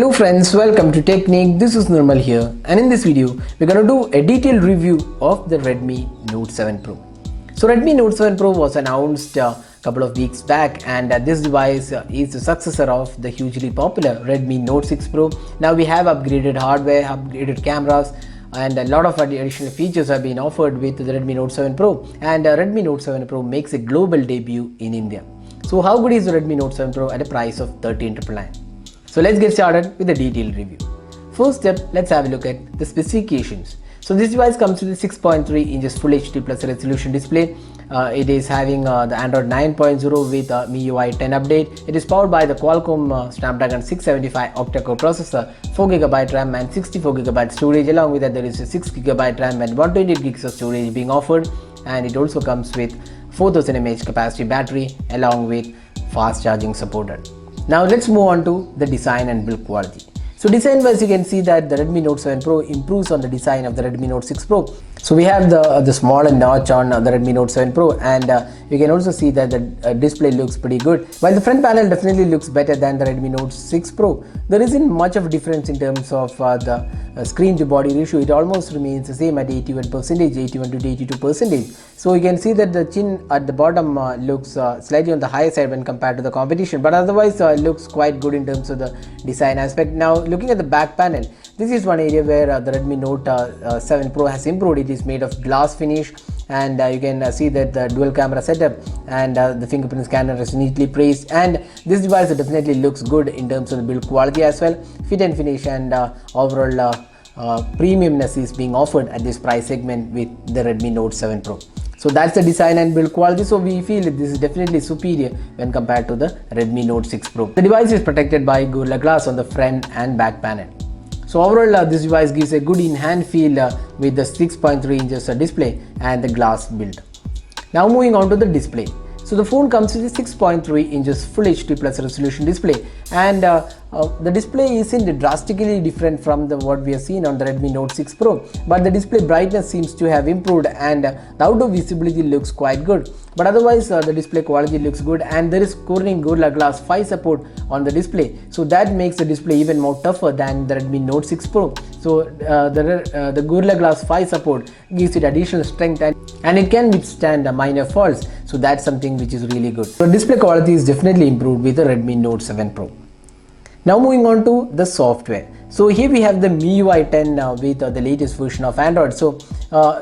Hello friends, welcome to Technique. This is Nirmal here, and in this video we're going to do a detailed review of the Redmi Note 7 Pro. So Redmi Note 7 Pro was announced a couple of weeks back, and this device is the successor of the hugely popular Redmi Note 6 Pro. Now we have upgraded hardware, upgraded cameras, and a lot of additional features have been offered with the Redmi Note 7 Pro, and Redmi Note 7 Pro makes a global debut in India. So how good is the Redmi Note 7 Pro at a price of 13,999? So let's get started with a detailed review. First step, let's have a look at the specifications. So this device comes with a 6.3 inches Full HD Plus resolution display. It is having the Android 9.0 with MIUI 10 update. It is powered by the Qualcomm Snapdragon 675 octa-core processor, 4GB RAM and 64GB storage. Along with that, there is a 6GB RAM and 128GB of storage being offered, and it also comes with 4000 mAh capacity battery along with fast charging supported. Now let's move on to the design and build quality. So design wise, you can see that the Redmi Note 7 Pro improves on the design of the Redmi Note 6 Pro. So we have the smaller notch on the Redmi Note 7 Pro, and you can also see that the display looks pretty good. While the front panel definitely looks better than the Redmi Note 6 Pro, there isn't much of a difference in terms of the screen to body ratio. It almost remains the same at 81%, 81 to 82%. So you can see that the chin at the bottom looks slightly on the higher side when compared to the competition, but otherwise looks quite good in terms of the design aspect. Now looking at the back panel, this is one area where the Redmi Note 7 Pro has improved. It is made of glass finish, and you can see that the dual camera setup and the fingerprint scanner is neatly placed, and this device definitely looks good in terms of the build quality as well. Fit and finish and overall premiumness is being offered at this price segment with the Redmi Note 7 Pro. So that's the design and build quality. So we feel that this is definitely superior when compared to the Redmi Note 6 Pro. The device is protected by Gorilla Glass on the front and back panel. So overall, this device gives a good in-hand feel with the 6.3 inches display and the glass build. Now moving on to the display. So the phone comes with a 6.3 inches Full HD Plus resolution display, and the display isn't drastically different from what we have seen on the Redmi Note 6 Pro, but the display brightness seems to have improved, and the outdoor visibility looks quite good. But otherwise the display quality looks good, and there is Corning Gorilla Glass 5 support on the display, so that makes the display even more tougher than the Redmi Note 6 Pro. So the Gorilla Glass 5 support gives it additional strength, and it can withstand minor faults, so that's something which is really good. So display quality is definitely improved with the Redmi Note 7 Pro. Now moving on to the software. So here we have the MIUI 10 with the latest version of Android. So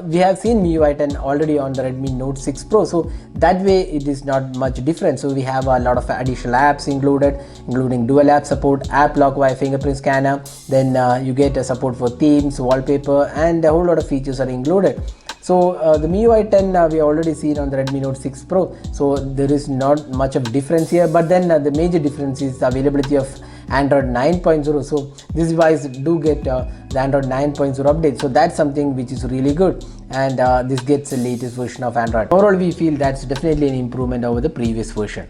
we have seen MIUI 10 already on the Redmi Note 6 Pro, so that way it is not much different. So we have a lot of additional apps included, including dual app support, app lock via fingerprint scanner, then you get a support for themes, wallpaper, and a whole lot of features are included. So the MIUI 10 we already seen on the Redmi Note 6 Pro, so there is not much of difference here, but then the major difference is the availability of Android 9.0. so this device do get the Android 9.0 update, so that's something which is really good, and this gets the latest version of Android. Overall, we feel that's definitely an improvement over the previous version.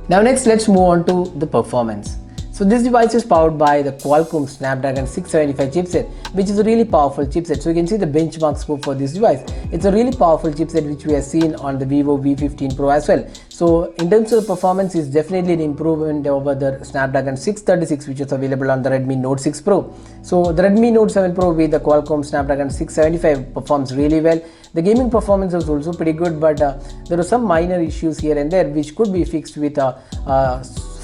Now next, let's move on to the performance. So this device is powered by the Qualcomm Snapdragon 675 chipset, which is a really powerful chipset. So you can see the benchmark score for this device. It's a really powerful chipset which we have seen on the Vivo V15 Pro as well. So in terms of performance, it's definitely an improvement over the Snapdragon 636 which is available on the Redmi Note 6 Pro. So the Redmi Note 7 Pro with the Qualcomm Snapdragon 675 performs really well. The gaming performance is also pretty good, but there are some minor issues here and there which could be fixed with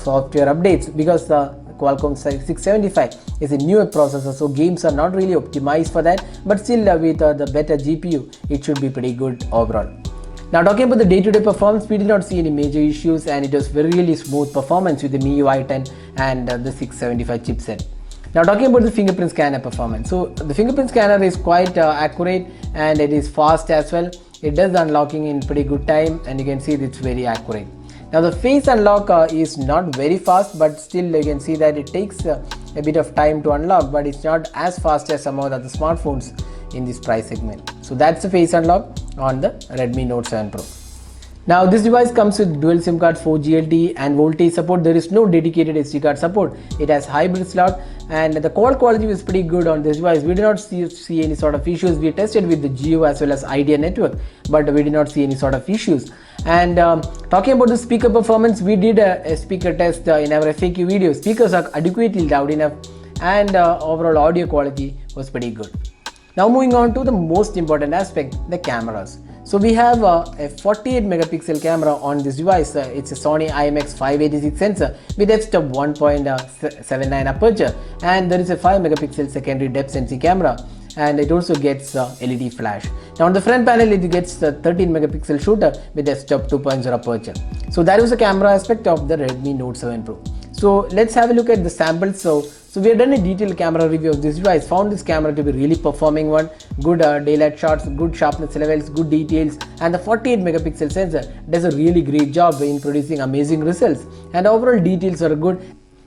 software updates, because the Qualcomm 675 is a newer processor, so games are not really optimized for that, but still with the better GPU it should be pretty good overall. Now talking about the day-to-day performance, we did not see any major issues, and it was really smooth performance with the MIUI 10 and the 675 chipset. Now talking about the fingerprint scanner performance, so the fingerprint scanner is quite accurate, and it is fast as well. It does the unlocking in pretty good time, and you can see it's very accurate. Now the face unlock is not very fast, but still you can see that it takes a bit of time to unlock, but it's not as fast as some of the other smartphones in this price segment. So that's the face unlock on the Redmi Note 7 Pro. Now this device comes with dual SIM card, 4G LTE and voltage support. There is no dedicated SD card support. It has hybrid slot, and the call quality is pretty good on this device. We did not see any sort of issues. We tested with the Jio as well as Idea network, but we did not see any sort of issues. And talking about the speaker performance, we did a speaker test in our FAQ video. Speakers are adequately loud enough, and overall audio quality was pretty good. Now moving on to the most important aspect, the cameras. So we have a 48 megapixel camera on this device. It's a Sony IMX586 sensor with f-stop 1.79 aperture, and there is a 5 megapixel secondary depth sensing camera, and it also gets LED flash. Now on the front panel it gets the 13 megapixel shooter with f-stop 2.0 aperture. So that was the camera aspect of the Redmi Note 7 Pro. So let's have a look at the samples. So we have done a detailed camera review of this device, found this camera to be really performing one, good daylight shots, good sharpness levels, good details, and the 48 megapixel sensor does a really great job in producing amazing results, and overall details are good.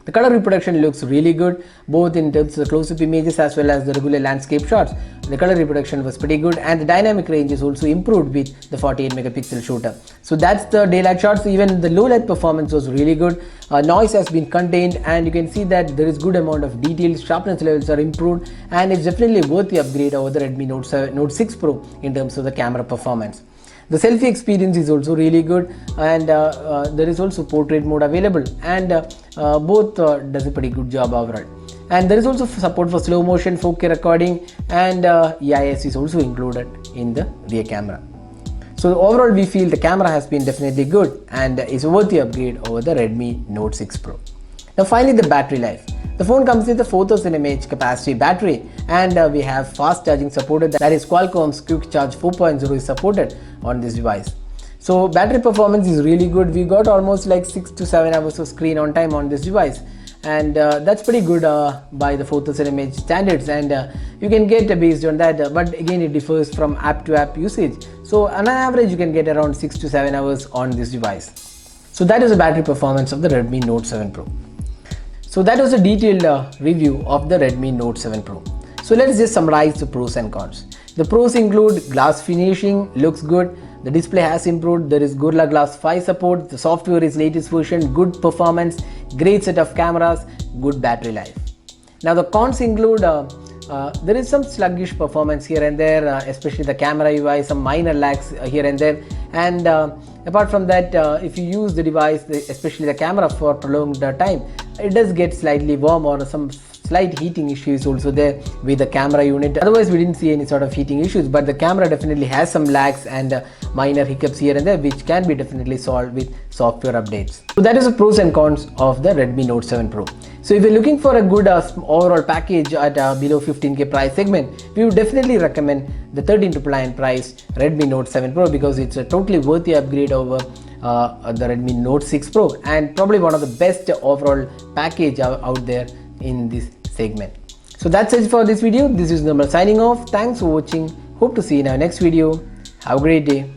The color reproduction looks really good, both in terms of the close-up images as well as the regular landscape shots. The color reproduction was pretty good, and the dynamic range is also improved with the 48 megapixel shooter. So that's the daylight shots. Even the low light performance was really good. Noise has been contained, and you can see that there is good amount of details, sharpness levels are improved, and it's definitely worth the upgrade over the Redmi Note 6 Pro in terms of the camera performance. The selfie experience is also really good, and there is also portrait mode available, and both does a pretty good job overall. And there is also support for slow motion 4K recording, and EIS is also included in the rear camera. So overall we feel the camera has been definitely good and is worth the upgrade over the Redmi Note 6 Pro. Now finally, the battery life. The phone comes with a 4000 mAh capacity battery, and we have fast charging supported, that is Qualcomm's Quick Charge 4.0 is supported on this device. So battery performance is really good. We got almost like 6 to 7 hours of screen on time on this device, and that's pretty good by the 4000 mAh standards, and you can get based on that, but again it differs from app to app usage. So on an average you can get around 6 to 7 hours on this device. So that is the battery performance of the Redmi Note 7 Pro. So that was a detailed review of the Redmi Note 7 Pro. So let's just summarize the pros and cons. The pros include glass finishing looks good, the display has improved, there is Gorilla Glass 5 support, the software is latest version, good performance, great set of cameras, good battery life. Now the cons include there is some sluggish performance here and there, especially the camera UI, some minor lags here and there, and apart from that, if you use the device, especially the camera, for prolonged time, it does get slightly warm, or some slight heating issues also there with the camera unit. Otherwise we didn't see any sort of heating issues, but the camera definitely has some lags and minor hiccups here and there, which can be definitely solved with software updates. So that is the pros and cons of the Redmi Note 7 Pro. So if you're looking for a good overall package at below 15k price segment, we would definitely recommend the 13,999 price Redmi Note 7 Pro, because it's a totally worthy upgrade over the Redmi Note 6 Pro, and probably one of the best overall package out there in this segment. So that's it for this video. This is Nirmal signing off. Thanks for watching. Hope to see you in our next video. Have a great day.